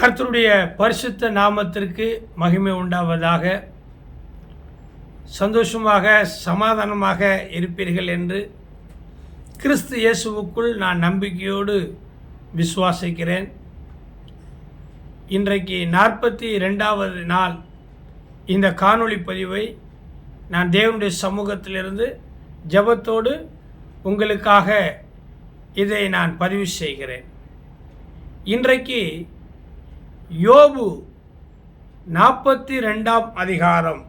கர்த்தருடைய பரிசுத்த நாமத்திற்கு மகிமை உண்டாவதாக. சந்தோஷமாக சமாதானமாக இருப்பீர்கள் என்று கிறிஸ்து இயேசுவுக்குள் நான் நம்பிக்கையோடு விசுவாசிக்கிறேன். இன்றைக்கு 42வது நாள் இந்த காணொளி பதிவை நான் தேவனுடைய சமூகத்திலிருந்து ஜெபத்தோடு உங்களுக்காக இதை நான் பதிவு செய்கிறேன். இன்றைக்கு யோபு 42ஆம் அதிகாரம்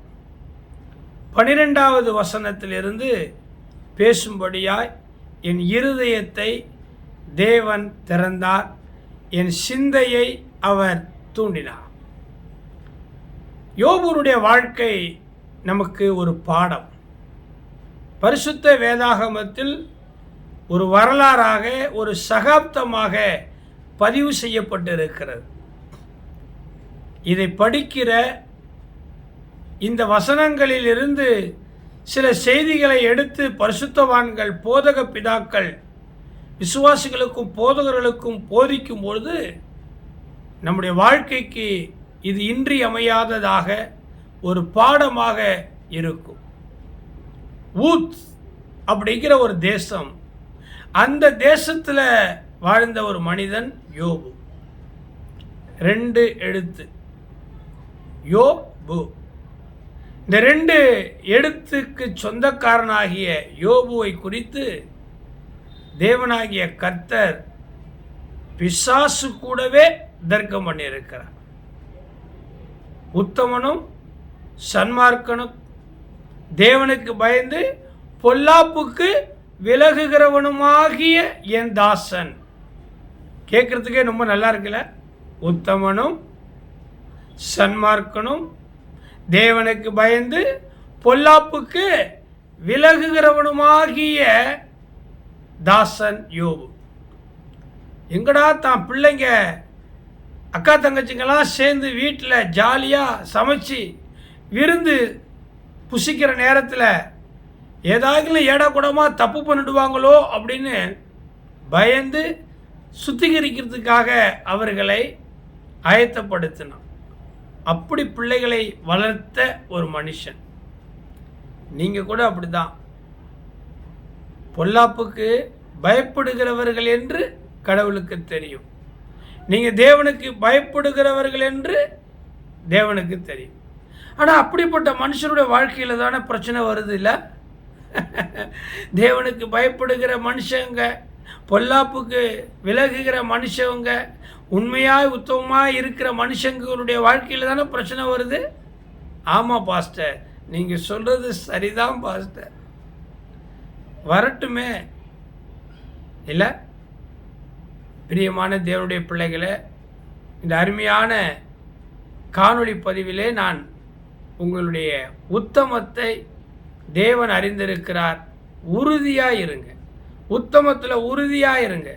12வது வசனத்திலிருந்து பேசும்படியாய் என் இருதயத்தை தேவன் திறந்தார், என் சிந்தையை அவர் தூண்டினார். யோபுடைய வாழ்க்கை நமக்கு ஒரு பாடம். பரிசுத்த வேதாகமத்தில் ஒரு வரலாறாக, ஒரு சகாப்தமாக பதிவு செய்யப்பட்டிருக்கிறது. இதை படிக்கிற இந்த வசனங்களிலிருந்து சில செய்திகளை எடுத்து பரிசுத்தவான்கள், போதக பிதாக்கள் விசுவாசிகளுக்கும் போதகர்களுக்கும் போதிக்கும் பொழுது நம்முடைய வாழ்க்கைக்கு இது இன்றியமையாததாக ஒரு பாடமாக இருக்கும். ஊத் அப்படிங்கிற ஒரு தேசம், அந்த தேசத்தில் வாழ்ந்த ஒரு மனிதன் யோபு. 2 எழுத்து யோபு. இந்த 2 எழுத்துக்கு சொந்தக்காரனாகிய யோபுவை குறித்து தேவனாகிய கர்த்தர் பிசாசு கூடவே தர்க்கம் பண்ணியிருக்கிறார். உத்தமனும் சன்மார்க்கனும் தேவனுக்கு பயந்து பொல்லாப்புக்கு விலகுகிறவனுமாகிய என் தாசன். கேட்கறதுக்கே ரொம்ப நல்லா இருக்குல்ல. உத்தமனும் சன்மார்க்கனும் தேவனுக்கு பயந்து பொல்லாப்புக்கு விலகுகிறவனுமாகிய தாசன் யோபு. எங்கடா தான் பிள்ளைங்க அக்கா தங்கச்சிங்கெல்லாம் சேர்ந்து வீட்டில் ஜாலியாக சமைச்சு விருந்து புசிக்கிற நேரத்தில் ஏதாவது ஏடாக்கூடமாக தப்பு பண்ணிடுவாங்களோ அப்படின்னு பயந்து சுத்திகரிக்கிறதுக்காக அவர்களை ஆயத்தப்படுத்தினான். அப்படி பிள்ளைகளை வளர்த்த ஒரு மனுஷன். நீங்கள் கூட அப்படி தான். பொல்லாப்புக்கு பயப்படுகிறவர்கள் என்று கடவுளுக்கு தெரியும். நீங்கள் தேவனுக்கு பயப்படுகிறவர்கள் என்று தேவனுக்கு தெரியும். ஆனால் அப்படிப்பட்ட மனுஷனுடைய வாழ்க்கையில் தானே பிரச்சனை வருது இல்லை? தேவனுக்கு பயப்படுகிற மனுஷங்க, பொல்லாப்புக்கு விலகுகிற மனுஷங்க, உண்மையாய் உத்தமமாக இருக்கிற மனுஷங்களுடைய வாழ்க்கையில் தானே பிரச்சனை வருது. ஆமாம் பாஸ்டர், நீங்கள் சொல்கிறது சரிதான் பாஸ்டர், வரட்டுமே இல்லை? பிரியமான தேவனுடைய பிள்ளைகளை, இந்த அருமையான காணொளி பதிவிலே நான் உங்களுடைய உத்தமத்தை தேவன் அறிந்திருக்கிறார். உறுதியாக இருங்க, உத்தமத்தில் உறுதியாக இருங்க.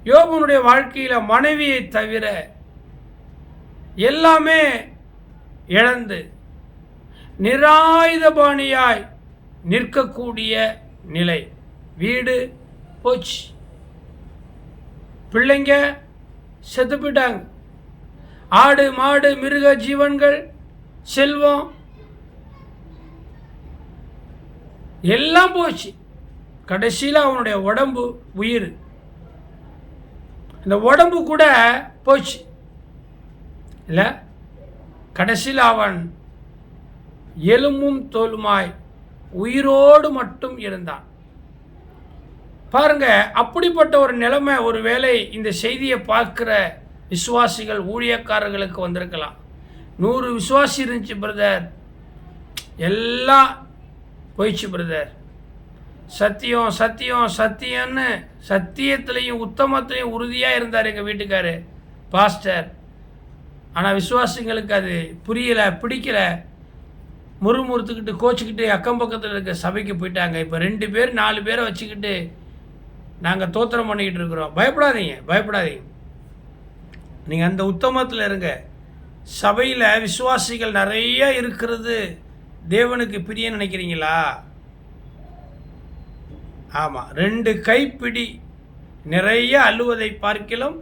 யோபுனுடைய வாழ்க்கையில் மனைவியை தவிர எல்லாமே இழந்து நிராயுதபாணியாய் நிற்கக்கூடிய நிலை. வீடு போச்சு, பிள்ளைங்க செத்து போயிட்டாங்க, ஆடு மாடு மிருக ஜீவன்கள் செல்வம் எல்லாம் போச்சு. கடைசியில் அவனுடைய உடம்பு, உயிர், இந்த உடம்பு கூட போச்சு இல்லை? கடைசியில் அவன் எலும்பும் தோலுமாய் உயிரோடு மட்டும் இருந்தான். பாருங்க, அப்படிப்பட்ட ஒரு நிலைமை ஒருவேளை இந்த செய்தியை பார்க்குற விசுவாசிகள், ஊழியக்காரர்களுக்கு வந்திருக்கலாம். 100 விசுவாசி இருந்துச்சு பிரதர், எல்லாம் போயிடுச்சு பிரதர். சத்தியம் சத்தியம் சத்தியம்னு சத்தியத்திலையும் உத்தமத்திலையும் உறுதியாக இருந்தார் எங்கள் வீட்டுக்காரு பாஸ்டர். ஆனால் விசுவாசிங்களுக்கு அது புரியலை, பிடிக்கலை, முறுமுறுத்துக்கிட்டு கோச்சிக்கிட்டு அக்கம் பக்கத்தில் இருக்க சபைக்கு போயிட்டாங்க. இப்போ 2 பேர் 4 பேரை வச்சுக்கிட்டு நாங்கள் தோத்திரம் பண்ணிக்கிட்டு இருக்கிறோம். பயப்படாதீங்க, பயப்படாதீங்க. நீங்கள் அந்த உத்தமத்தில் இருங்க. சபையில் விசுவாசிகள் நிறைய இருக்கிறது தேவனுக்கு பிரிய நினைக்கிறீங்களா? ஆமாம், 2 கைப்பிடி நிறைய அள்ளுவதை பார்க்கிலும்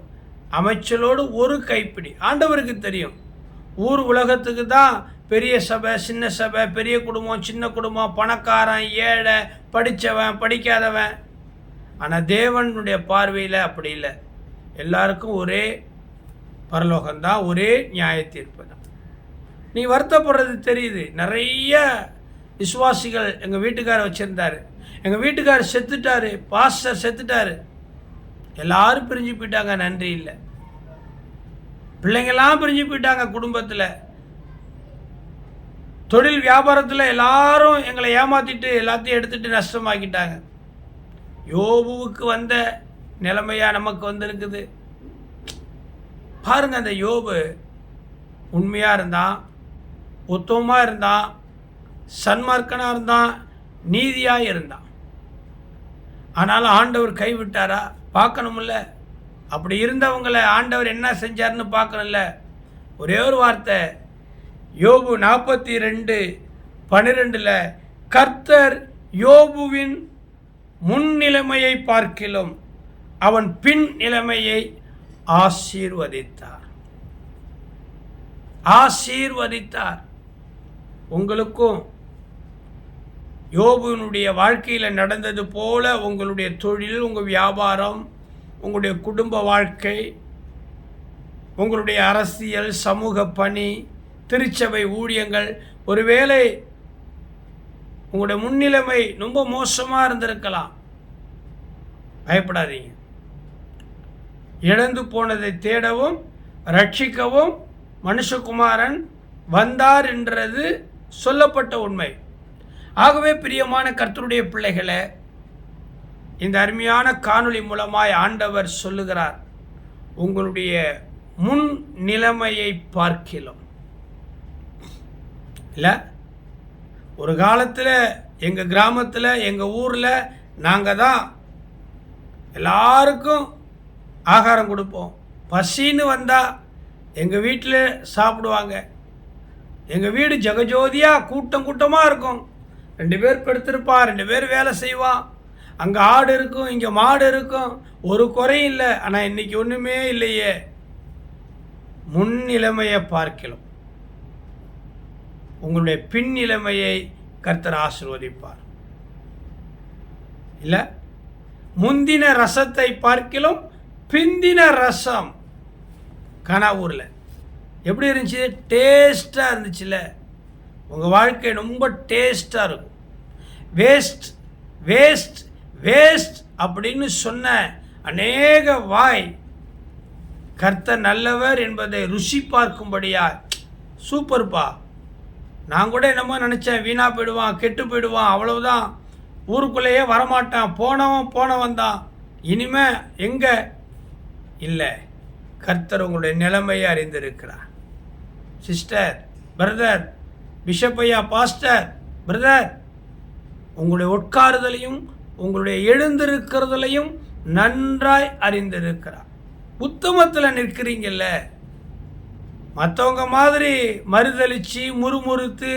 அமைச்சலோடு ஒரு கைப்பிடி. ஆண்டவருக்கு தெரியும், ஊர் உலகத்துக்கு தான் பெரிய சபை, சின்ன சபை, பெரிய குடும்பம், சின்ன குடும்பம், பணக்காரன், ஏழை, படித்தவன், படிக்காதவன். ஆனால் தேவனுடைய பார்வையில் அப்படி இல்லை. எல்லாருக்கும் ஒரே பரலோகம்தான், ஒரே நியாய தீர்ப்பு தான். நீ வருத்தப்படுறது தெரியுது. நிறைய விசுவாசிகள் எங்கள் வீட்டுக்காரர் வச்சுருந்தார், எங்கள் வீட்டுக்காரர் செத்துட்டார், பாஸ்டர் செத்துட்டார், எல்லாரும் பிரிஞ்சு போயிட்டாங்க, நன்றி இல்லை. பிள்ளைங்கள்லாம் பிரிஞ்சு போயிட்டாங்க, குடும்பத்தில் தொழில் வியாபாரத்தில் எல்லாரும் எங்களை ஏமாற்றிட்டு எல்லாத்தையும் எடுத்துகிட்டு நஷ்டமாக்கிட்டாங்க. யோபுவுக்கு வந்த நிலைமையாக நமக்கு வந்திருக்குது. பாருங்க, அந்த யோபு உண்மையாக இருந்தான், உத்தமமாக இருந்தான், சன்மார்க்கனாக இருந்தான், நீதியாக இருந்தான். ஆனாலும் ஆண்டவர் கைவிட்டாரா? பார்க்கணுமில்ல. அப்படி இருந்தவங்களை ஆண்டவர் என்ன செஞ்சார்னு பார்க்கணும்ல. ஒரே ஒரு வார்த்தை, யோபு 42:12 கர்த்தர் யோபுவின் முன் நிலைமையை பார்க்கிலும் அவன் பின் நிலைமையை ஆசீர்வதித்தார். ஆசீர்வதித்தார். உங்களுக்கும் யோபுவினுடைய வாழ்க்கையில் நடந்தது போல உங்களுடைய தொழில், உங்கள் வியாபாரம், உங்களுடைய குடும்ப வாழ்க்கை, உங்களுடைய அரசியல், சமூக பணி, திருச்சபை ஊழியங்கள், ஒருவேளை உங்களுடைய முன்னிலைமை ரொம்ப மோசமாக இருந்திருக்கலாம். பயப்படாதீங்க. இழந்து போனதை தேடவும் ரட்சிக்கவும் மனுஷகுமாரன் வந்தார் என்றது சொல்லப்பட்ட உண்மை. ஆகவே பிரியமான கர்த்தருடைய பிள்ளைகளை, இந்த அருமையான காணொளி மூலமாய் ஆண்டவர் சொல்லுகிறார், உங்களுடைய முன் நிலைமையை பார்க்கிலும். இல்லை, ஒரு காலத்தில் எங்கள் கிராமத்தில், எங்கள் ஊரில் நாங்கள் தான் எல்லாருக்கும் ஆகாரம் கொடுப்போம். பசின்னு வந்தால் எங்கள் வீட்டில் சாப்பிடுவாங்க. எங்கள் வீடு ஜெகஜோதியாக கூட்டம் கூட்டமாக இருக்கும். 2 பேர் படுத்திருப்பான், 2 பேர் வேலை செய்வான். அங்கே ஆடு இருக்கும், இங்கே மாடு இருக்கும், ஒரு குறையும் இல்லை. ஆனால் இன்றைக்கி ஒன்றுமே இல்லையே. முன் நிலைமையை பார்க்கலாம், உங்களுடைய பின் நிலைமையை கர்த்தர் ஆசீர்வதிப்பார். இல்லை, முந்தின ரசத்தை பார்க்கிலும் பிந்தின ரசம். கனாவூரில் எப்படி இருந்துச்சு? டேஸ்ட்டாக இருந்துச்சுல்ல. உங்கள் வாழ்க்கை ரொம்ப டேஸ்ட்டாக இருக்கும். வேஸ்ட் வேஸ்ட் வேஸ்ட் அப்படின்னு சொன்ன அநேக வாய் கர்த்தர் நல்லவர் என்பதை ருசி பார்க்கும்படியா, சூப்பர்ப்பா, நான் கூட என்னமோ நினச்சேன், வீணாக போயிடுவான், கெட்டு போயிடுவான், அவ்வளவுதான், ஊருக்குள்ளேயே வரமாட்டான், போனவன் தான், இனிமே எங்கே இல்லை. கர்த்தர் உங்களுடைய நிலைமையை அறிந்திருக்கிறார். சிஸ்டர், பிரதர், பிஷப் ஐயா, பாஸ்டர், பிரதர், உங்களுடைய உட்காருதலையும் உங்களுடைய எழுந்திருக்கிறதுலையும் நன்றாய் அறிந்திருக்கிறார். உத்தமத்தில் நிற்கிறீங்கல்ல. மற்றவங்க மாதிரி மறுதளித்து, முறுமுறுத்து,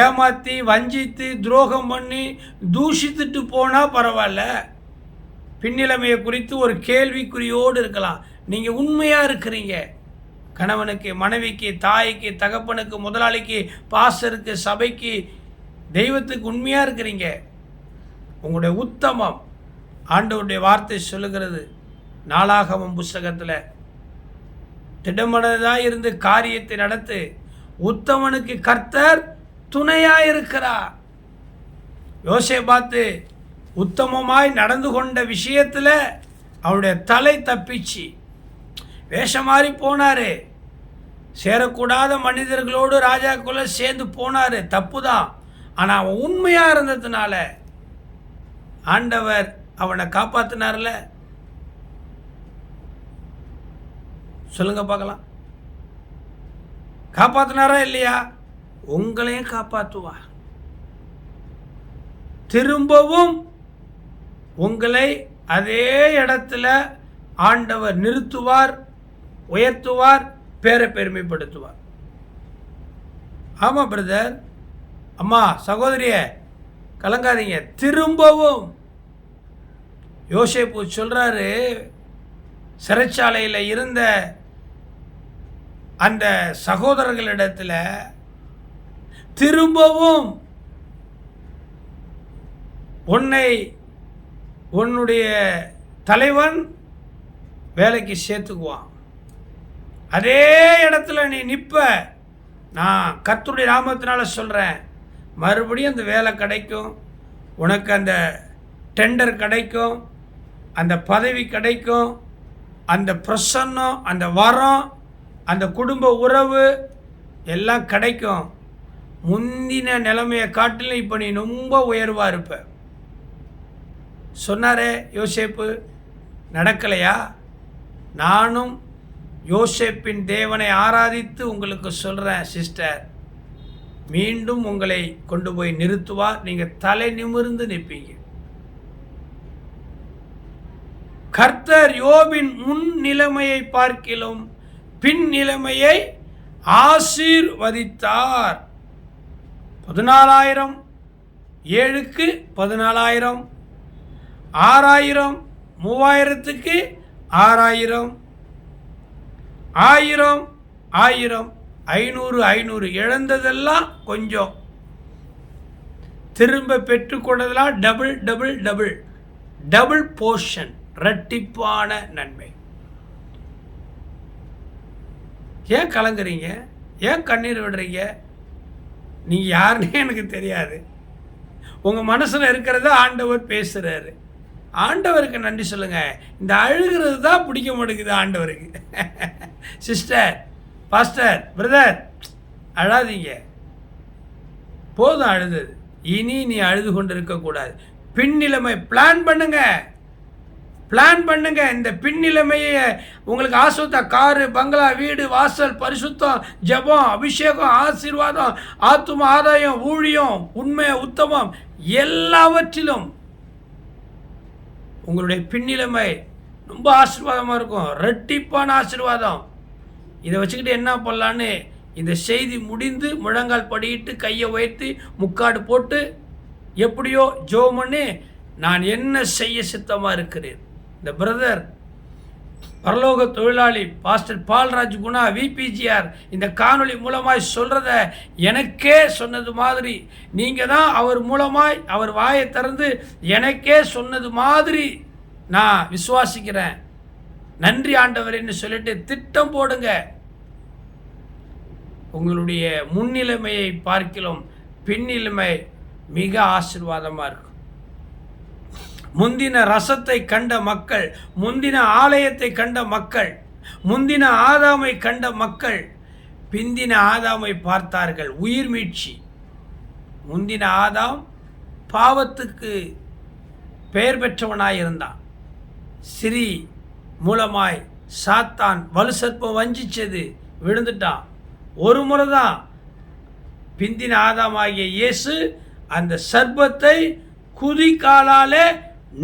ஏமாற்றி, வஞ்சித்து, துரோகம் பண்ணி, தூஷித்துட்டு போனால் பரவாயில்ல. பின்னிலைமையை குறித்து ஒரு கேள்விக்குறியோடு இருக்கலாம். நீங்கள் உண்மையாக இருக்கிறீங்க. கணவனுக்கு, மனைவிக்கு, தாய்க்கு, தகப்பனுக்கு, முதலாளிக்கு, பாஸ்டருக்கு, சபைக்கு, தெய்வத்துக்கு உண்மையாக இருக்கிறீங்க. உங்களுடைய உத்தமம் ஆண்டவருடைய வார்த்தை சொல்லுகிறது. நாளாகமம் புஸ்தகத்தில் திடமனதாக இருந்து காரியத்தை நடத்து, உத்தமனுக்கு கர்த்தர் துணையாக இருக்கிறார். யோசேபாத்து உத்தமமாய் நடந்து கொண்ட விஷயத்தில் அவருடைய தலை தப்பிச்சு வேஷம் மாறி போனார். சேரக்கூடாத மனிதர்களோடு ராஜாக்குள்ள சேர்ந்து போனார், தப்பு தான். ஆனால் அவன் உண்மையாக இருந்ததுனால ஆண்டவர் அவனை காப்பாற்றினார்ல. சொல்லுங்க பார்க்கலாம். காப்பாற்றினாரா இல்லையா? உங்களையும் காப்பாற்றுவார். திரும்பவும் உங்களை அதே இடத்துல ஆண்டவர் நிறுத்துவார், உயர்த்துவார், பேரை பெருமைப்படுத்துவார். ஆமாம் பிரதர், அம்மா, சகோதரியே, கலங்காதீங்க. திரும்பவும் யோசேப்பு சொல்கிறாரு, சிறைச்சாலையில் இருந்த அந்த சகோதரர்களிடத்தில் திரும்பவும் உன்னுடைய தலைவன் வேலைக்கு சேர்த்துக்குவான், அதே இடத்துல நீ நிற்ப. நான் கர்த்தருடைய நாமத்தினால சொல்கிறேன், மறுபடியும் அந்த வேலை கிடைக்கும், உனக்கு அந்த டெண்டர் கிடைக்கும், அந்த பதவி கிடைக்கும், அந்த பிரசன்னம், அந்த வரம், அந்த குடும்ப உறவு எல்லாம் கிடைக்கும். முந்தின நிலைமையை காட்டிலும் இப்போ நீ ரொம்ப உயர்வாக இருப்ப சொன்னாரே யோசேப்பு. நடக்கலையா? நானும் யோசேப்பின் தேவனை ஆராதித்து உங்களுக்கு சொல்கிறேன் சிஸ்டர், மீண்டும் உங்களை கொண்டு போய் நிறுத்துவார். நீங்கள் தலை நிமிர்ந்து நிற்பீங்க. கர்த்தர் யோபின் முன் நிலைமையை பார்க்கிலும் பின் நிலைமையை ஆசீர்வதித்தார். 14,000 7க்கு 14,000, 6,000 3,000க்கு 6,000, 1000 1000, 500 500. இழந்ததெல்லாம் கொஞ்சம், திரும்ப பெற்றுக்கொண்டதெல்லாம் double double double double portion, இரட்டிப்பான நன்மை. ஏன் கலங்குறீங்க? ஏன் கண்ணீர் விடுறீங்க? நீங்கள் யாருன்னே எனக்கு தெரியாது. உங்கள் மனசில் இருக்கிறத ஆண்டவர் பேசுகிறாரு. ஆண்டவருக்கு நன்றி சொல்லுங்கள். இந்த அழுகிறது தான் பிடிக்க மாட்டேங்குது ஆண்டவருக்கு. சிஸ்டர், பாஸ்டர், பிரதர், அழாதீங்க, போதும் அழுது. இனி நீ அழுது கொண்டு இருக்கக்கூடாது. பின்னிலைமை பிளான் பண்ணுங்க. இந்த பின்னிலைமையை உங்களுக்கு ஆசுத்தம், காரு, பங்களா, வீடு, வாசல், பரிசுத்தம், ஜெபம், அபிஷேகம், ஆசீர்வாதம், ஆத்தும ஆதாயம், ஊழியம், உண்மை, உத்தமம், எல்லாவற்றிலும் உங்களுடைய பின்னிலைமை ரொம்ப ஆசீர்வாதமாக இருக்கும், ரெட்டிப்பான ஆசீர்வாதம். இதை வச்சுக்கிட்டு என்ன பண்ணலான்னு இந்த செய்தி முடிந்து முழங்கால் படியிட்டு கையை உயர்த்தி முக்காடு போட்டு எப்படியோ ஜெபம் பண்ணி நான் என்ன செய்ய சித்தமாக இருக்கிறேன். இந்த பிரதர் பரலோக தொழிலாளி பாஸ்டர் பால்ராஜ் குணா விபிஜிஆர் இந்த காணொளி மூலமாய் சொல்கிறத எனக்கே சொன்னது மாதிரி நீங்கள் தான் அவர் மூலமாய் அவர் வாயை திறந்து எனக்கே சொன்னது மாதிரி நான் விசுவாசிக்கிறேன். நன்றி ஆண்டவரேன்னு சொல்லிட்டு திட்டம் போடுங்க. உங்களுடைய முன்னிலைமையை பார்க்கிலும் பின்னிலைமை மிக ஆசீர்வாதமாக இருக்கும். முந்தின ரசத்தை கண்ட மக்கள், முந்தின ஆலயத்தை கண்ட மக்கள், முந்தின ஆதாமை கண்ட மக்கள் பிந்தின ஆதாமை பார்த்தார்கள். உயிர் மீட்சி. முந்தின ஆதாம் பாவத்துக்கு பெயர் பெற்றவனாயிருந்தான். சிறி மூலமாய் சாத்தான் வலு சர்ப்பம் வஞ்சிச்சது, விழுந்துட்டான். ஒரு முறை தான் பிந்தின ஆதாமாகிய இயேசு அந்த சர்ப்பத்தை குதிகாலாலே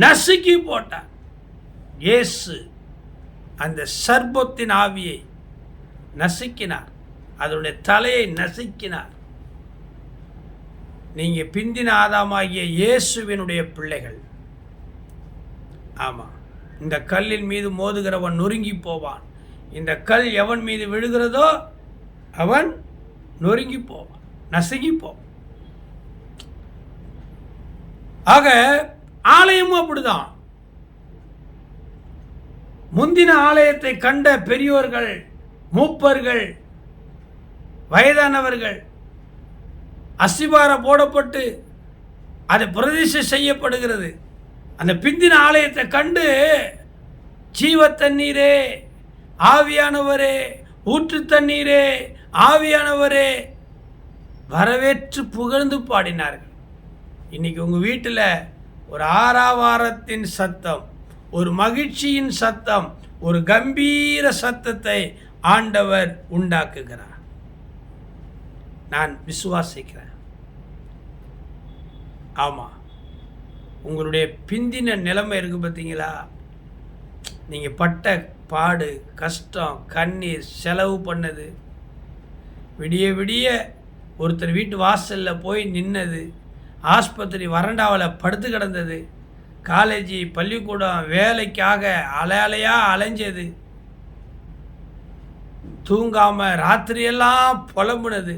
நசுக்கி போட்டார். இயேசு அந்த சர்ப்பத்தின் ஆவியை நசுக்கினார், அதனுடைய தலையை நசுக்கினார். நீங்க பிந்தின ஆதாமாகிய இயேசுவினுடைய பிள்ளைகள். ஆமாம், இந்த கல்லின் மீது மோதுகிறவன் நொறுங்கி போவான். இந்த கல் எவன் மீது விழுகிறதோ அவன் நொறுங்கி போவான், நசுங்கி போவான். ஆக ஆலயமும் அப்படிதான். முந்தின ஆலயத்தை கண்ட பெரியோர்கள், மூப்பர்கள், வயதானவர்கள் அஸ்திபாரம் போடப்பட்டு அது பிரதிஷ்டை செய்யப்படுகிறது. அந்த பிந்தின ஆலயத்தை கண்டு ஜீவ தண்ணீரே, ஆவியானவரே, ஊற்று தண்ணீரே, ஆவியானவரே வரவேற்று புகழ்ந்து பாடினார்கள். இன்னைக்கு உங்கள் வீட்டில் ஒரு ஆரவாரத்தின் சத்தம், ஒரு மகிழ்ச்சியின் சத்தம், ஒரு கம்பீர சத்தத்தை ஆண்டவர் உண்டாக்குகிறார். நான் விசுவாசிக்கிறேன். ஆமாம், உங்களுடைய பிந்தின நிலைமை இருக்குது பார்த்தீங்களா? நீங்கள் பட்ட பாடு, கஷ்டம், கண்ணீர், செலவு பண்ணது, விடிய விடிய ஒருத்தர் வீட்டு வாசலில் போய் நின்னது, ஆஸ்பத்திரி வறண்டாவில் படுத்து கிடந்தது, காலேஜ், பள்ளிக்கூடம், வேலைக்காக அலையாக அலைஞ்சது, தூங்காமல் ராத்திரியெல்லாம் புலம்புனது,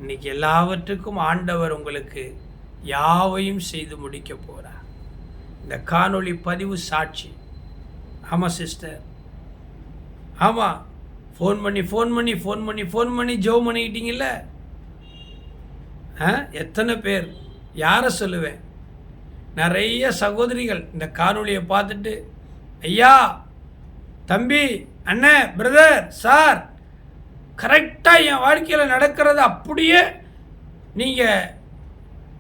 இன்னைக்கு எல்லாவற்றுக்கும் ஆண்டவர் உங்களுக்கு யாவையும் செய்து முடிக்க போகிறார். இந்த காணொளி பதிவு சாட்சி. ஆமாம் சிஸ்டர், ஆமாம். ஃபோன் பண்ணி ஜெபம் பண்ணிக்கிட்டீங்கல்ல. எத்தனை பேர், யாரை சொல்லுவேன், நிறைய சகோதரிகள் இந்த காணொளியை பார்த்துட்டு, ஐயா, தம்பி, அண்ணன், பிரதர், சார், கரெக்டாக என் வாழ்க்கையில் நடக்கிறது அப்படியே நீங்கள்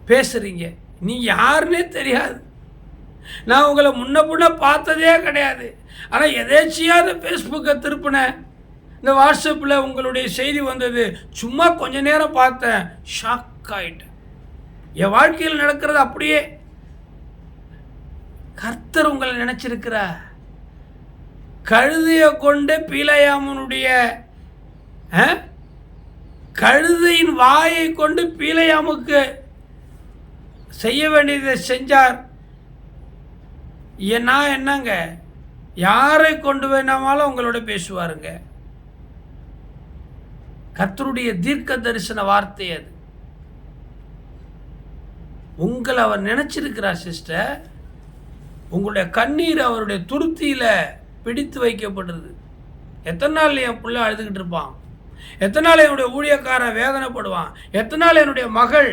பேசுகிறீங்க. நீங்கள் யாருன்னே தெரியாது, நான் உங்களை முன்ன பார்த்ததே கிடையாது. ஆனால் எதேச்சியாக ஃபேஸ்புக்கை திருப்பினேன், இந்த வாட்ஸ்அப்பில் உங்களுடைய செய்தி வந்தது, சும்மா கொஞ்ச நேரம் பார்த்தேன், ஷாக் ஆகிட்டேன். என் வாழ்க்கையில் நடக்கிறது அப்படியே. கர்த்தர் உங்களை நினச்சிருக்கிறார். கழுதையை கொண்டு பீலையாமனுடைய கழுதையின் வாயை கொண்டு பீலையாமுக்கு செய்ய வேண்டியதை செஞ்சார். நான் என்னங்க, யாரை கொண்டு வேணாமாலும் உங்களோட பேசுவாருங்க. கர்த்தருடைய தீர்க்க தரிசன வார்த்தை அது. உங்களை அவர் நினைச்சிருக்கிறார் சிஸ்டர். உங்களுடைய கண்ணீர் அவருடைய துருத்தியில் பிடித்து வைக்கப்படுறது. எத்தனை நாள் என் பிள்ளை அழுதுகிட்டு இருப்பான், எத்தனை நாள் என்னுடைய ஊழியக்காரன் வேதனைப்படுவான், எத்தனை நாள் என்னுடைய மகள்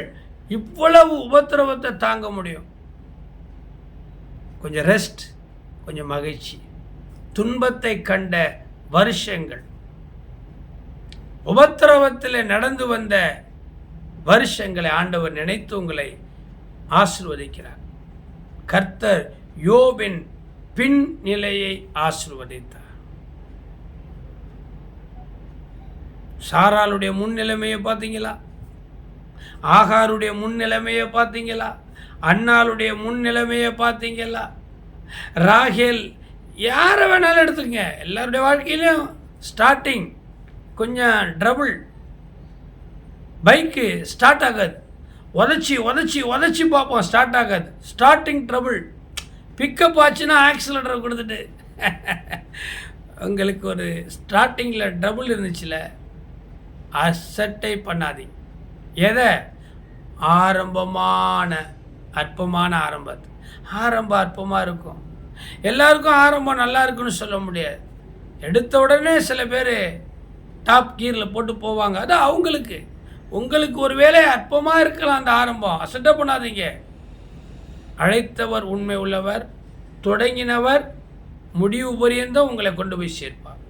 இவ்வளவு உபத்திரவத்தை தாங்க முடியும். கொஞ்சம் ரெஸ்ட், கொஞ்சம் மகிழ்ச்சி. துன்பத்தை கண்ட வருஷங்கள், உபத்திரவத்தில் நடந்து வந்த வருஷங்களை ஆண்டவர் நினைத்து உங்களை ஆசீர்வதிக்கிறார். கர்த்தர் யோபின் பின் நிலையை ஆசீர்வதித்தார். சாராளுடைய முன்னிலைமையை பார்த்தீங்களா? ஆகாருடைய முன்னிலைமையை பார்த்தீங்களா? அன்னாளுடைய முன்னிலைமையை பார்த்தீங்களா? ராகேல், யாரை வேணாலும் எடுத்துங்க, எல்லாருடைய வாழ்க்கையிலையும் ஸ்டார்டிங் கொஞ்சம் ட்ரபுள். பைக்கு ஸ்டார்ட் ஆகாது, உதச்சி பார்ப்போம், ஸ்டார்ட் ஆகாது. Starting trouble. பிக்கப் ஆச்சுன்னா ஆக்சிலேட்டரை கொடுத்துட்டு உங்களுக்கு ஒரு ஸ்டார்டிங்கில் ட்ரபுள் இருந்துச்சுல, அசட்டை பண்ணாதீங்க. எதை? ஆரம்பமான அற்பமான ஆரம்பம் அற்பமாக இருக்கும். எல்லாருக்கும் ஆரம்பம் நல்லா இருக்குன்னு சொல்ல முடியாது. எடுத்த உடனே சில பேர் டாப் கீரில் போட்டு போவாங்க, அது அவங்களுக்கு. உங்களுக்கு ஒரு வேளை அற்பமாக இருக்கலாம் அந்த ஆரம்பம், அசட்டை பண்ணாதீங்க. அழைத்தவர் உண்மை உள்ளவர், தொடங்கினவர் முடிவு பரியந்தம் உங்களை கொண்டு போய் சேர்ப்பார்.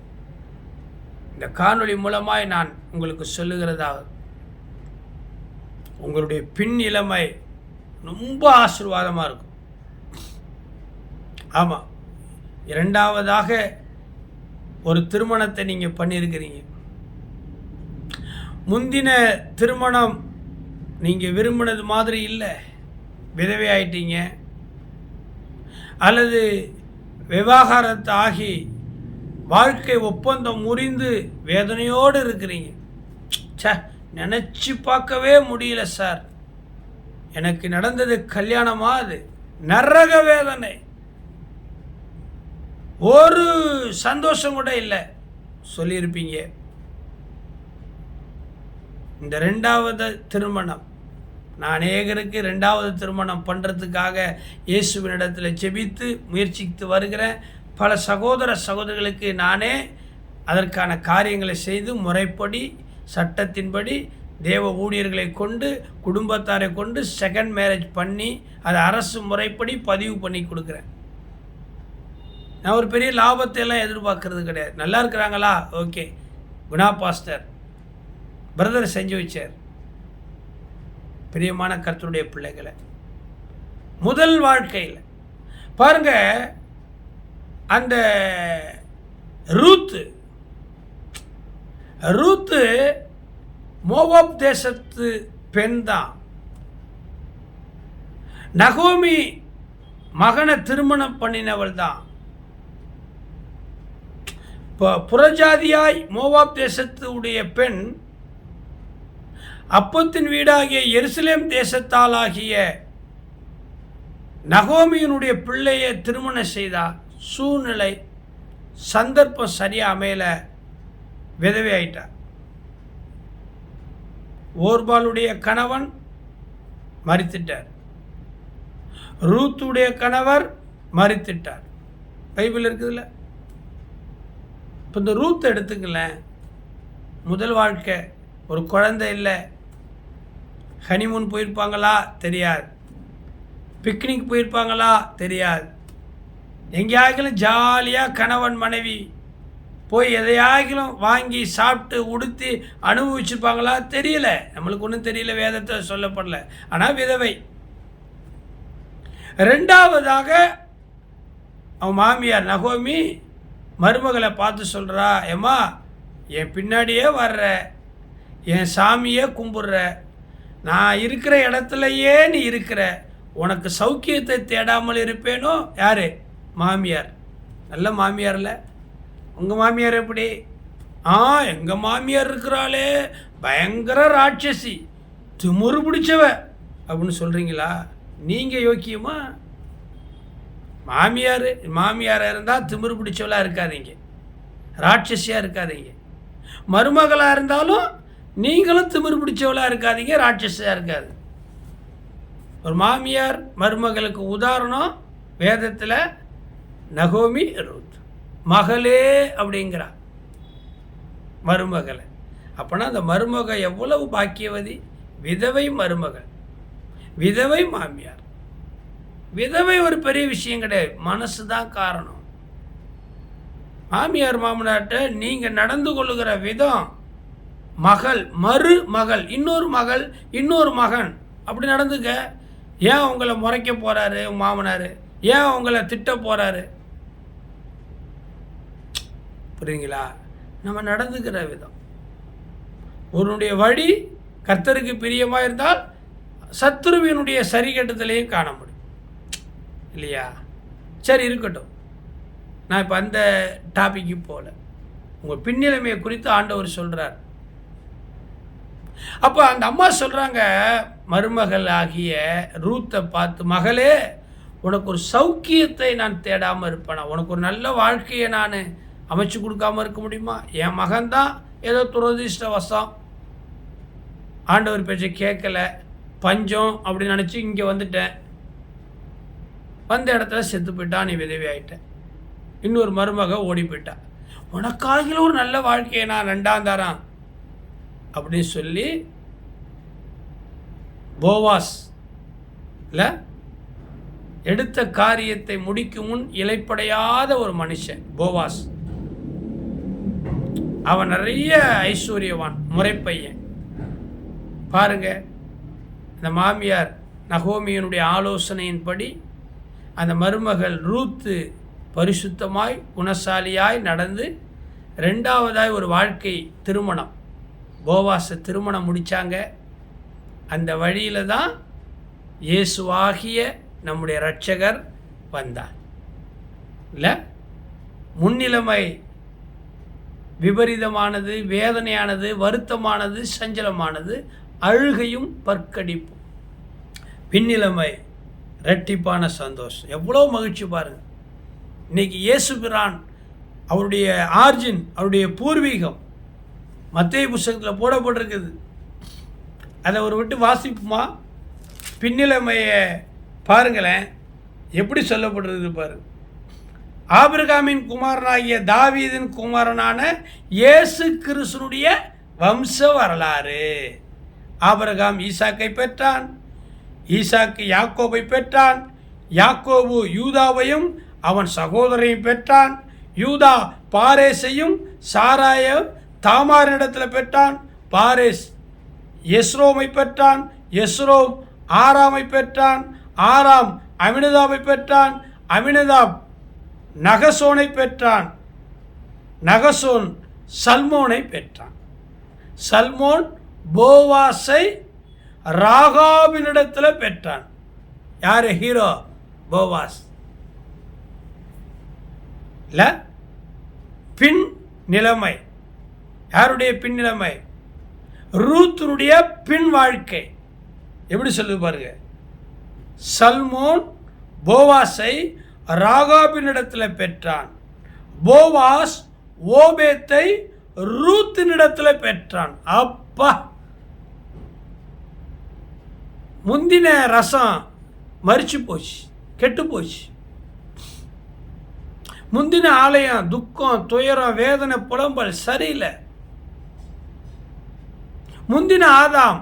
இந்த காணொளி மூலமாய் நான் உங்களுக்கு சொல்லுகிறதாவது, உங்களுடைய பின் இளமை ரொம்ப ஆசீர்வாதமாக இருக்கும். ஆமாம், இரண்டாவதாக ஒரு திருமணத்தை நீங்கள் பண்ணியிருக்கிறீங்க. முந்தின திருமணம் நீங்கள் விரும்பினது மாதிரி இல்லை, விதவை ஆயிட்டீங்க, அல்லது விவாகரத்து ஆகி வாழ்க்கை ஒப்பந்தம் முறிந்து வேதனையோடு இருக்கிறீங்க. நினச்சி பார்க்கவே முடியல சார், எனக்கு நடந்தது கல்யாணமா, அது நரக வேதனை, ஒரு சந்தோஷம் கூட இல்லை சொல்லியிருப்பீங்க. இந்த ரெண்டாவது திருமணம், நான் அநேகருக்கு ரெண்டாவது திருமணம் பண்ணுறதுக்காக இயேசுவினிடத்தில் ஜெபித்து முயற்சித்து வருகிறேன். பல சகோதரிகளுக்கு நானே அதற்கான காரியங்களை செய்து முறைப்படி சட்டத்தின்படி தேவ ஊழியர்களை கொண்டு குடும்பத்தாரை கொண்டு செகண்ட் மேரேஜ் பண்ணி அதை அரசு முறைப்படி பதிவு பண்ணி கொடுக்குறேன். நான் ஒரு பெரிய லாபத்தை எல்லாம் எதிர்பார்க்கறது கிடையாது. நல்லா இருக்கிறாங்களா, ஓகே, குணா பாஸ்டர் பிரதர் செஞ்சு வச்சார். பிரியமான கர்த்தருடைய பிள்ளைகளை, முதல் வாழ்க்கையில் பாருங்க, அந்த ரூத்து மோவாப் தேசத்து பெண் தான். நகோமி மகனை திருமணம் பண்ணினவள் தான். இப்போ புறஜாதியாய் மோவாப் தேசத்துடைய பெண் அப்பத்தின் வீடாகிய எருசலேம் தேசத்தாலாகிய நகோமியினுடைய பிள்ளையை திருமணம் செய்தா, சூழ்நிலை சந்தர்ப்பம் சரியா அமையல, விதவை ஆயிட்டா. ஓர்பாலுடைய கணவன் மரித்துட்டார், ரூத்துடைய கணவர் மரித்துட்டார். பைபிள் இருக்குதுல்ல. இப்போ இந்த ரூத் எடுத்துக்கல, முதல் வாழ்க்கை, ஒரு குழந்தை இல்லை, ஹனிமூன் போயிருப்பாங்களா தெரியாது, பிக்னிக் போயிருப்பாங்களா தெரியாது, எங்கேயாகிலும் ஜாலியாக கணவன் மனைவி போய் எதையாகிலும் வாங்கி சாப்பிட்டு உடுத்தி அனுபவிச்சிருப்பாங்களா தெரியல, நம்மளுக்கு ஒன்றும் தெரியல, வேதத்தை சொல்லப்படல. ஆனால் விதவை. ரெண்டாவதாக அவன் மாமியார் நகோமி மருமகளை பார்த்து சொல்கிறா, ஏம்மா என் பின்னாடியே வர்ற, என் சாமியே கும்பிட்ற, நான் இருக்கிற இடத்துலையே நீ இருக்கிற, உனக்கு சௌக்கியத்தை தேடாமல் இருப்பேனோ. யார்? மாமியார். நல்ல மாமியார்ல. உங்கள் மாமியார் எப்படி? எங்கள் மாமியார் இருக்கிறாளே பயங்கர ராட்சசி, திமுரு பிடிச்சவ அப்படின்னு சொல்கிறீங்களா? நீங்கள் யோக்கியமா? மாமியாராக இருந்தால் திமிரு பிடிச்சவளாக இருக்காதீங்க, ராட்சசியாக இருக்காதீங்க. மருமகளாக இருந்தாலும் நீங்களும் திமிரு பிடிச்சவளாக இருக்காதீங்க, ராட்சசியாக இருக்காது. ஒரு மாமியார் மருமகளுக்கு உதாரணம் வேதத்தில் நகோமி, ரூத். மகளே அப்படிங்கிறா மருமகளை. அப்போனா அந்த மருமக எவ்வளவு பாக்கியவதி. விதவை மருமகள், விதவை மாமியார். விதவை ஒரு பெரிய விஷயம் கிடையாது, மனசு தான் காரணம். மாமியார் மாமனார்ட்ட நீங்கள் நடந்து கொள்ளுகிற விதம், மகள் மருமகள், இன்னொரு மகள் இன்னொரு மகன், அப்படி நடந்துக்க. ஏன் உங்களை முறைக்க போகிறாரு மாமனார்? ஏன் உங்களை திட்ட போகிறாரு? புரியுங்களா? நம்ம நடந்துக்கிற விதம். உன்னுடைய வழி கர்த்தருக்கு பிரியமாக இருந்தால் சத்துருவினுடைய சரிகட்டத்திலையும் காண முடியும் இல்லையா? சரி, இருக்கட்டும். நான் இப்போ அந்த டாபிக்கு போகல. உங்கள் பின்னிலைமையை குறித்து ஆண்டவர் சொல்கிறார். அப்போ அந்த அம்மா சொல்கிறாங்க, மருமகள் ஆகிய ரூத்தை பார்த்து, மகளே உனக்கு ஒரு சௌக்கியத்தை நான் தேடாமல் இருப்பேனா? உனக்கு ஒரு நல்ல வாழ்க்கையை நான் அமைச்சு கொடுக்காமல் இருக்க முடியுமா? என் மகன்தான் ஏதோ துரதிர்ஷ்டவசம், ஆண்டவர் பேச்சை கேட்கல, பஞ்சம் அப்படின்னு நினச்சி இங்கே வந்துட்டேன், வந்த இடத்துல செத்து போயிட்டான், நீ விதவி ஆகிட்ட, இன்னொரு மருமக ஓடி போயிட்டா, உனக்காகில ஒரு நல்ல வாழ்க்கையை நான் ரெண்டாம் தரம் அப்படின்னு சொல்லி போவாஸ் இல்லை எடுத்த காரியத்தை முடிக்கும் முன் இலைப்படையாத ஒரு மனுஷன் போவாஸ். அவன் நிறைய ஐஸ்வர்யவான், முறைப்பையன். பாருங்க, இந்த மாமியார் நகோமியினுடைய ஆலோசனையின்படி அந்த மருமகள் ரூத்து பரிசுத்தமாய் குணசாலியாய் நடந்து ரெண்டாவதாய் ஒரு வாழ்க்கை திருமணம், போவாஸை திருமணம் முடித்தாங்க. அந்த வழியில் தான் இயேசுவாகிய நம்முடைய இரட்சகர் வந்தார். இல்லை, முன்னிலைமை விபரீதமானது, வேதனையானது, வருத்தமானது, சஞ்சலமானது, அழுகையும் பற்கடிப்பும். பின்னிலைமை இரட்டிப்பான சந்தோஷம். எவ்வளோ மகிழ்ச்சி பாருங்கள். இன்னைக்கு இயேசு பிரான் அவருடைய ஆர்ஜின், அவருடைய பூர்வீகம் மத்தேயு புத்தகத்தில் போடப்பட்டிருக்குது. அதை ஒரு விட்டு வாசிப்புமா? பின்னிலைமையை பாருங்களேன், எப்படி சொல்லப்படுறது பாரு. ஆபிரகாமின் குமாரனாகிய தாவீதின் குமாரனான இயேசு கிறிஸ்துனுடைய வம்ச வரலாறு. ஆபிரகாம் ஈசாக்கை பெற்றான், ஈசாக்கு யாக்கோபை பெற்றான், யாக்கோபு யூதாவையும் அவன் சகோதரையும் பெற்றான், யூதா பாரேசையும் சாராய தாமாரிடத்தில் பெற்றான், பாரேஸ் எஸ்ரோமை பெற்றான், எஸ்ரோம் ஆராமை பெற்றான், ஆராம் அமினதாபை பெற்றான், அமினதாப் நகசோனை பெற்றான், நகசோன் சல்மோனை பெற்றான், சல்மோன் போவாஸை ராகாபினிடத்தில் பெற்றான். யார் ஹீரோ? போவாஸ். இல்லை, பின் நிலைமை. யாருடைய பின் நிலைமை? ரூத்துனுடைய பின் வாழ்க்கை. எப்படி சொல்லுது பாருங்க. சல்மோன் போவாஸை ராகாபினிடத்தில் பெற்றான். போவாஸ் ஓபேத்தை ரூத்தினிடத்தில் பெற்றான். அப்பா, முந்தின ரசம் மரிச்சு போச்சு, கெட்டு போச்சு. முந்தின ஆலயம் துக்கம், துயரம், வேதனை, புலம்பல் சரியில்லை. முந்தின ஆதாம்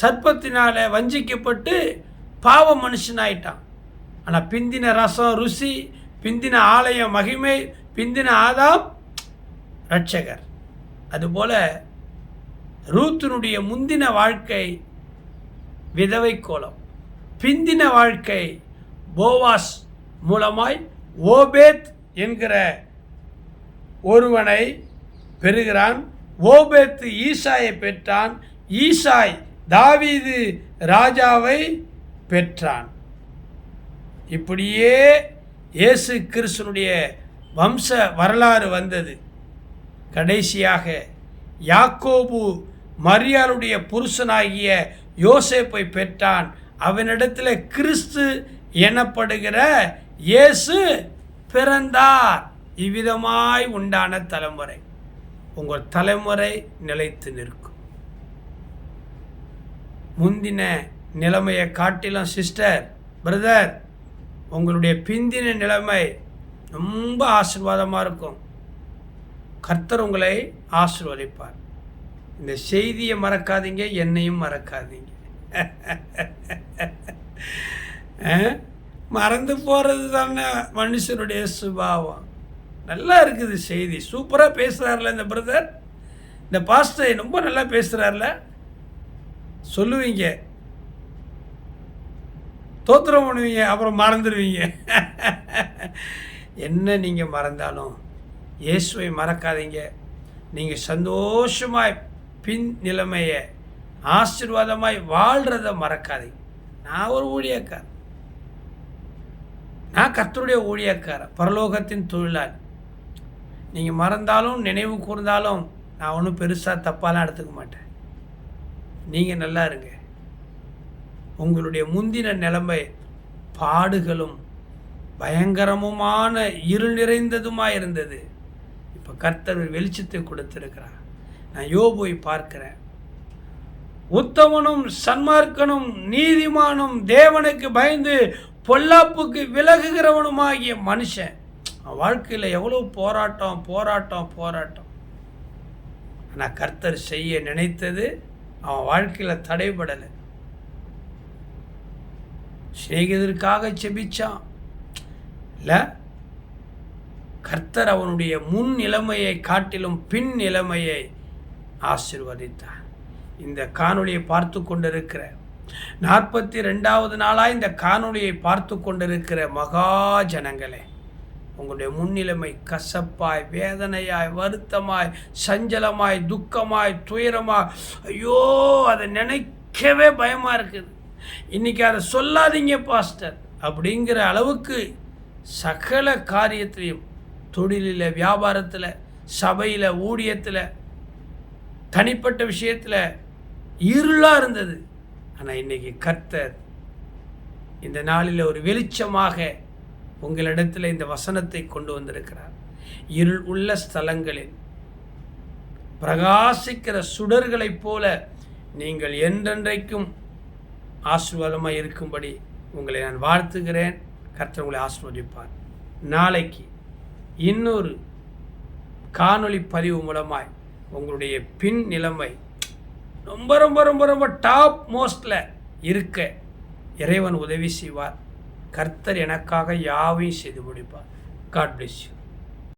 சர்ப்பத்தினால வஞ்சிக்கப்பட்டு பாவ மனுஷனாயிட்டான். ஆனால் பிந்தின ரசம் ருசி, பிந்தின ஆலயம் மகிமை, பிந்தின ஆதாம் இரட்சகர். அதுபோல ரூத்தினுடைய முந்தின வாழ்க்கை விதவை கோலம், பிந்தின வாழ்க்கை போவாஸ் மூலமாய் ஓபேத் என்கிற ஒருவனை பெறுகிறான். ஓபேத் ஈசாயை பெற்றான். ஈசாய் தாவீது ராஜாவை பெற்றான். இப்படியே இயேசு கிறிஸ்துனுடைய வம்ச வரலாறு வந்தது. கடைசியாக யாக்கோபு மரியாளுடைய புருஷனாகிய யோசேப்பை பெற்றான். அவனிடத்தில் கிறிஸ்து எனப்படுகிற இயேசு பிறந்தார். இவ்விதமாய் உண்டான தலைமுறை உங்கள் தலைமுறை நிலைத்து நிற்கும். முந்தின நிலைமையை காட்டிலும் சிஸ்டர், பிரதர், உங்களுடைய பிந்தின நிலைமை ரொம்ப ஆசீர்வாதமாக இருக்கும். கர்த்தர் உங்களை ஆசீர்வதிப்பார். இந்த செய்தியை மறக்காதீங்க, என்னையும் மறக்காதீங்க. மறந்து போகிறது தானே மனுஷனுடைய சுபாவம். நல்லா இருக்குது செய்தி, சூப்பராக பேசுகிறார்ல இந்த பிரதர், இந்த பாஸ்டர் ரொம்ப நல்லா பேசுகிறார்ல. சொல்லுவீங்க, தோத்திரம் பண்ணுவீங்க, அப்புறம் மறந்துடுவீங்க. என்ன நீங்கள் மறந்தாலும் இயேசுவை மறக்காதீங்க. நீங்கள் சந்தோஷமாய் பின் நிலைமையை ஆசீர்வாதமாய் வாழ்கிறத மறக்காதீங்க. நான் ஒரு ஊழியக்காரன், நான் கர்த்தருடைய ஊழியக்காரன், பரலோகத்தின் தொழிலாளி. நீங்கள் மறந்தாலும் நினைவு கூர்ந்தாலும் நான் ஒன்றும் பெருசாக தப்பாலாம் எடுத்துக்க மாட்டேன். நீங்கள் நல்லா இருங்க. உங்களுடைய முந்தின நிலைமை பாடுகளும் பயங்கரமுமான இருள் நிறைந்ததுமாக இருந்தது. இப்போ கர்த்தர் வெளிச்சத்தை கொடுத்திருக்கிறார். நான் யோபுவை பார்க்கிறேன். உத்தமனும் சன்மார்க்கனும் நீதிமானும் தேவனுக்கு பயந்து பொல்லாப்புக்கு விலகுகிறவனுமாகிய மனுஷன். வாழ்க்கையில் எவ்வளோ போராட்டம் போராட்டம் போராட்டம். ஆனால் கர்த்தர் செய்ய நினைத்தது அவன் வாழ்க்கையில் தடைபடலை. சிநேகிதருக்காக செபிச்சான் இல்லை, கர்த்தர் அவனுடைய முன் நிலைமையை காட்டிலும் பின் நிலைமையை ஆசீர்வதித்தார். இந்த காணொளியை பார்த்து கொண்டிருக்கிற 42வது நாளாக இந்த காணொளியை பார்த்து கொண்டிருக்கிற மகா ஜனங்களே, உங்களுடைய முன்னிலைமை கசப்பாய், வேதனையாய், வருத்தமாய், சஞ்சலமாய், துக்கமாய், துயரமாய், ஐயோ அதை நினைக்கவே பயமாக இருக்குது. இன்றைக்கி அதை சொல்லாதீங்க பாஸ்டர் அப்படிங்கிற அளவுக்கு சகல காரியத்திலையும், தொழிலில், வியாபாரத்தில், சபையில், ஊழியத்தில், தனிப்பட்ட விஷயத்தில் இருளாக இருந்தது. ஆனால் இன்றைக்கி கர்த்தர் இந்த நாளில் ஒரு வெளிச்சமாக உங்களிடத்தில் இந்த வசனத்தை கொண்டு வந்திருக்கிறார். இருள் உள்ள ஸ்தலங்களில் பிரகாசிக்கிற சுடர்களைப் போல நீங்கள் என்றென்றைக்கும் ஆசீர்வாதமாக இருக்கும்படி உங்களை நான் வாழ்த்துகிறேன். கர்த்தர் உங்களை ஆசீர்வதிப்பார். நாளைக்கு இன்னொரு காணொளி பதிவு மூலமாய் உங்களுடைய பின் நிலைமை ரொம்ப ரொம்ப ரொம்ப ரொம்ப டாப் மோஸ்டில் இருக்க இறைவன் உதவி செய்வார். கர்த்தர் எனக்காக யாவையும் செய்து முடிப்பார். God bless you.